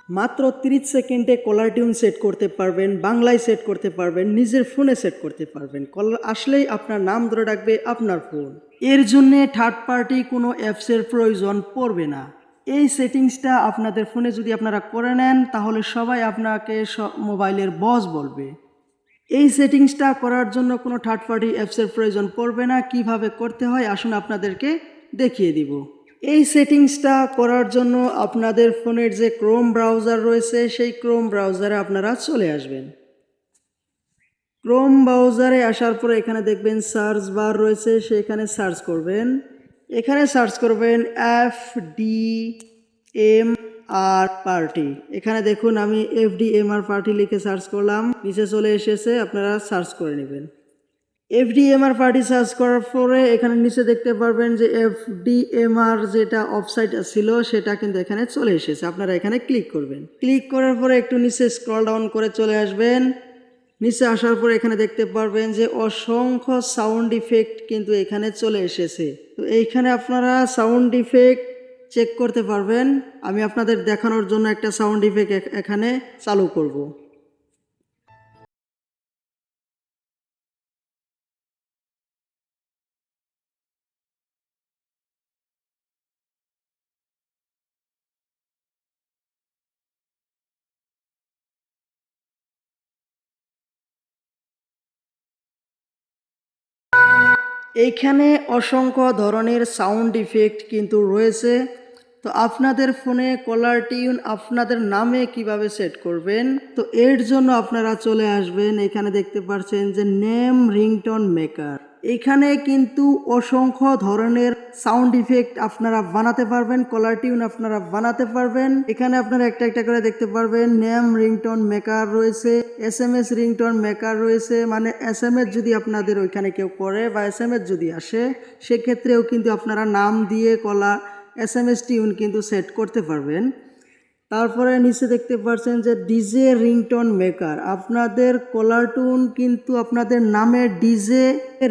মাত্র 30 সেকেন্ডে caller tune set করতে পারবেন, বাংলায় সেট করতে পারবেন, নিজের ফোনে সেট করতে পারবেন। কলার আসলেই আপনার নাম ধরে ডাকবে আপনার ফোন। এর জন্যে থার্ড পার্টি কোনো অ্যাপসের প্রয়োজন পড়বে না। এই সেটিংসটা আপনাদের ফোনে যদি আপনারা করে নেন তাহলে সবাই আপনাকে মোবাইলের বস বলবে। এই সেটিংসটা করার জন্য কোনো থার্ড পার্টি অ্যাপসের প্রয়োজন পড়বে না। কিভাবে করতে হয় আসুন আপনাদেরকে দেখিয়ে দিব। এই সেটিংসটা করার জন্য আপনাদের ফোনের যে ক্রোম ব্রাউজার রয়েছে সেই ক্রোম ব্রাউজারে আপনারা চলে আসবেন। ক্রোম ব্রাউজারে আসার পরে এখানে দেখবেন সার্চ বার রয়েছে, সেখানে সার্চ করবেন। এখানে সার্চ করবেন FDMR পার্টি। এখানে দেখুন আমি FDMR পার্টি লিখে সার্চ করলাম, নিচে চলে এসেছে, আপনারা সার্চ করে নেবেন। FDMR পার্টি সার্চ করার পরে এখানে নিচে দেখতে পারবেন যে FDMR যেটা ওয়েবসাইট ছিল সেটা কিন্তু এখানে চলে এসেছে। আপনারা এখানে ক্লিক করবেন। ক্লিক করার পরে একটু নিচে স্ক্রল ডাউন করে চলে আসবেন। নিচে আসার পরে এখানে দেখতে পারবেন যে অসংখ্য সাউন্ড ইফেক্ট কিন্তু এখানে চলে এসেছে। তো এইখানে আপনারা সাউন্ড ইফেক্ট চেক করতে পারবেন। আমি আপনাদের দেখানোর জন্য একটা সাউন্ড ইফেক্ট এখানে চালু করব। এইখানে অসংখ্য ধরনের সাউন্ড ইফেক্ট কিন্তু রয়েছে। তো আপনাদের ফোনে কলার টিউন আপনাদের নামে কিভাবে সেট করবেন, তো এর জন্য আপনারা চলে আসবেন। এখানে দেখতে পাচ্ছেন যে নেম রিংটোন মেকার। এখানে কিন্তু অসংখ্য ধরনের সাউন্ড ইফেক্ট আপনারা বানাতে পারবেন, কলার টিউন আপনারা বানাতে পারবেন। এখানে আপনারা একটা একটা করে দেখতে পারবেন নেম রিংটোন মেকার রয়েছে, SMS রিংটোন মেকার রয়েছে। মানে SMS যদি আপনাদের ওইখানে কেউ করে বা SMS যদি আসে সেক্ষেত্রেও কিন্তু আপনারা নাম দিয়ে SMS টিউন কিন্তু সেট করতে পারবেন। তারপরে নিচে দেখতে পাচ্ছেন যে ডিজে রিংটোন মেকার। আপনাদের কলার টিউন কিন্তু আপনাদের নামে ডিজে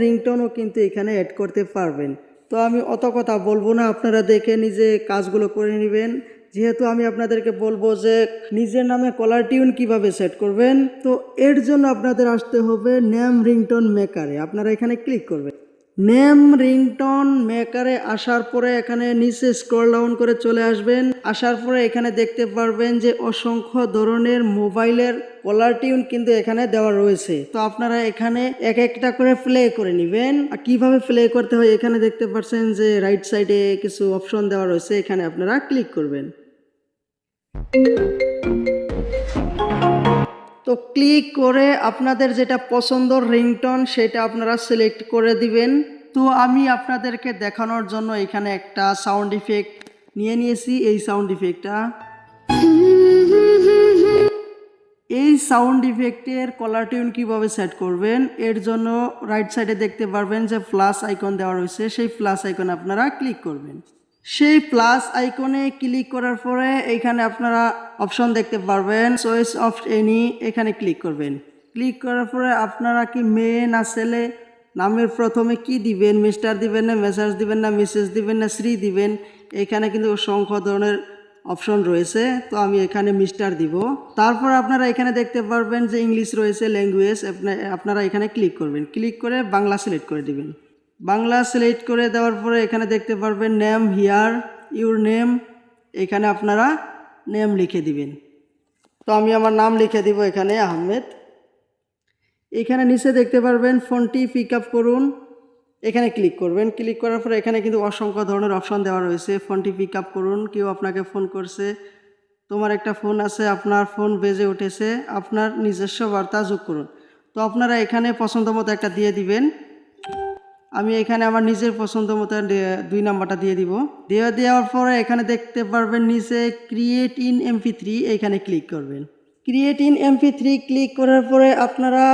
রিংটোনও কিন্তু এখানে অ্যাড করতে পারবেন। তো আমি অত কথা বলবো না, আপনারা দেখে নিজে কাজগুলো করে নেবেন। যেহেতু আমি আপনাদেরকে বলবো যে নিজের নামে কলার টিউন কিভাবে সেট করবেন, তো এর জন্য আপনাদের আসতে হবে নেম রিংটোন মেকারে। আপনারা এখানে ক্লিক করবেন। নেম রিংটোন মেকারে আসার পরে এখানে নিচে স্ক্রল ডাউন করে চলে আসবেন। আসার পরে এখানে দেখতে পারবেন যে অসংখ্য ধরনের মোবাইলের কলার টিউন কিন্তু এখানে দেওয়া রয়েছে। তো আপনারা এখানে এক একটা করে প্লে করে নেবেন। আর কিভাবে প্লে করতে হয় এখানে দেখতে পাচ্ছেন যে রাইট সাইডে কিছু অপশন দেওয়া রয়েছে, এখানে আপনারা ক্লিক করবেন। তো ক্লিক করে আপনাদের যেটা পছন্দের রিংটোন সেটা আপনারা সিলেক্ট করে দিবেন। তো আমি আপনাদেরকে দেখানোর জন্য এখানে একটা সাউন্ড ইফেক্ট নিয়ে নিয়েছি। এই সাউন্ড ইফেক্টটা, এই সাউন্ড ইফেক্টের কলার টিউন কীভাবে সেট করবেন এর জন্য রাইট সাইডে দেখতে পারবেন যে প্লাস আইকন দেওয়া রয়েছে, সেই প্লাস আইকনে আপনারা ক্লিক করবেন। সেই প্লাস আইকনে ক্লিক করার পরে এইখানে আপনারা অপশন দেখতে পারবেন চয়েস অফ এনি, এখানে ক্লিক করবেন। ক্লিক করার পরে আপনারা কি মেয়ে না ছেলে নামের প্রথমে কি দিবেন, মিস্টার দিবেন না মেসাজ দিবেন না মিসেস দিবেন না শ্রী দিবেন, এখানে কিন্তু অসংখ্য ধরনের অপশন রয়েছে। তো আমি এখানে মিস্টার দিব। তারপর আপনারা এখানে দেখতে পারবেন যে ইংলিশ রয়েছে ল্যাঙ্গুয়েজ, আপনারা এখানে ক্লিক করবেন। ক্লিক করে বাংলা সিলেক্ট করে দিবেন। বাংলা সিলেক্ট করে দেওয়ার পরে এখানে দেখতে পারবেন নেম হিয়ার ইউর নেম, এখানে আপনারা নেম লিখে দিবেন। তো আমি আমার নাম লিখে দিব এখানে আহমেদ। এখানে নিচে দেখতে পারবেন ফোনটি পিক আপ করুন, এখানে ক্লিক করবেন। ক্লিক করার পরে এখানে কিন্তু অসংখ্য ধরনের অপশন দেওয়া রয়েছে। ফোনটি পিক আপ করুন, কেউ আপনাকে ফোন করছে, তোমার একটা ফোন আছে, আপনার ফোন বেজে উঠেছে, আপনার নিজস্ব বার্তা যোগ করুন। তো আপনারা এখানে পছন্দ মতো একটা দিয়ে দিবেন। আমি এখানে আমার নিজের পছন্দ মতো 2 নাম্বারটা দিয়ে দিব। দেওয়ার পরে এখানে দেখতে পারবেন নিচে ক্রিয়েট ইন MP3, এখানে ক্লিক করবেন। ক্রিয়েট ইন MP3 ক্লিক করার পরে আপনারা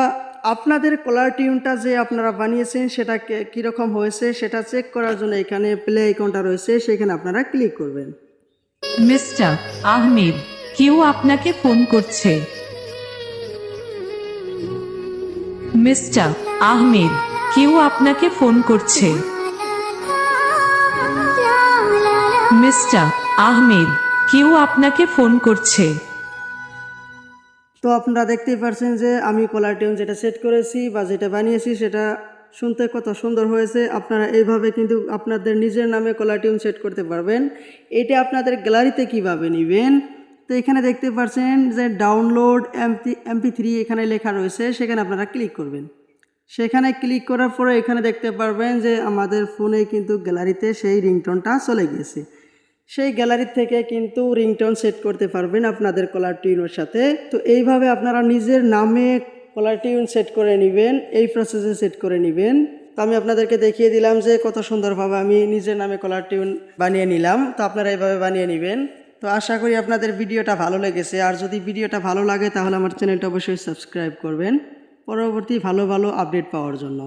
আপনাদের কলার টিউনটা যে আপনারা বানিয়েছেন সেটা কীরকম হয়েছে সেটা চেক করার জন্য এখানে প্লে আইকনটা রয়েছে, সেখানে আপনারা ক্লিক করবেন। মিস্টার আহমেদ, কেউ আপনাকে ফোন করছে। মিস্টার আহমেদ, কেউ আপনাকে ফোন করছে। মিস্টার আহমেদ, কেউ আপনাকে ফোন করছে। তো আপনারা দেখতেই পারছেন যে আমি কলার টিউন যেটা সেট করেছি বা যেটা বানিয়েছি সেটা শুনতে কত সুন্দর হয়েছে। আপনারা এইভাবে কিন্তু আপনাদের নিজের নামে কলার টিউন সেট করতে পারবেন। এটা আপনাদের গ্যালারিতে কিভাবে নেবেন, তো এখানে দেখতে পাচ্ছেন যে ডাউনলোড MP3 এখানে লেখা রয়েছে, সেখানে আপনারা ক্লিক করবেন। সেখানে ক্লিক করার পরে এখানে দেখতে পারবেন যে আমাদের ফোনে কিন্তু গ্যালারিতে সেই রিংটোনটা চলে গেছে। সেই গ্যালারি থেকে কিন্তু রিংটোন সেট করতে পারবেন আপনাদের কলার টিউনের সাথে। তো এইভাবে আপনারা নিজের নামে কলার টিউন সেট করে নেবেন, এই প্রসেসে সেট করে নেবেন। তো আমি আপনাদেরকে দেখিয়ে দিলাম যে কত সুন্দরভাবে আমি নিজের নামে কলার টিউন বানিয়ে নিলাম। তো আপনারা এইভাবে বানিয়ে নেবেন। তো আশা করি আপনাদের ভিডিওটা ভালো লেগেছে। আর যদি ভিডিওটা ভালো লাগে তাহলে আমার চ্যানেলটা অবশ্যই সাবস্ক্রাইব করবেন পরবর্তী ভালো ভালো আপডেট পাওয়ার জন্য।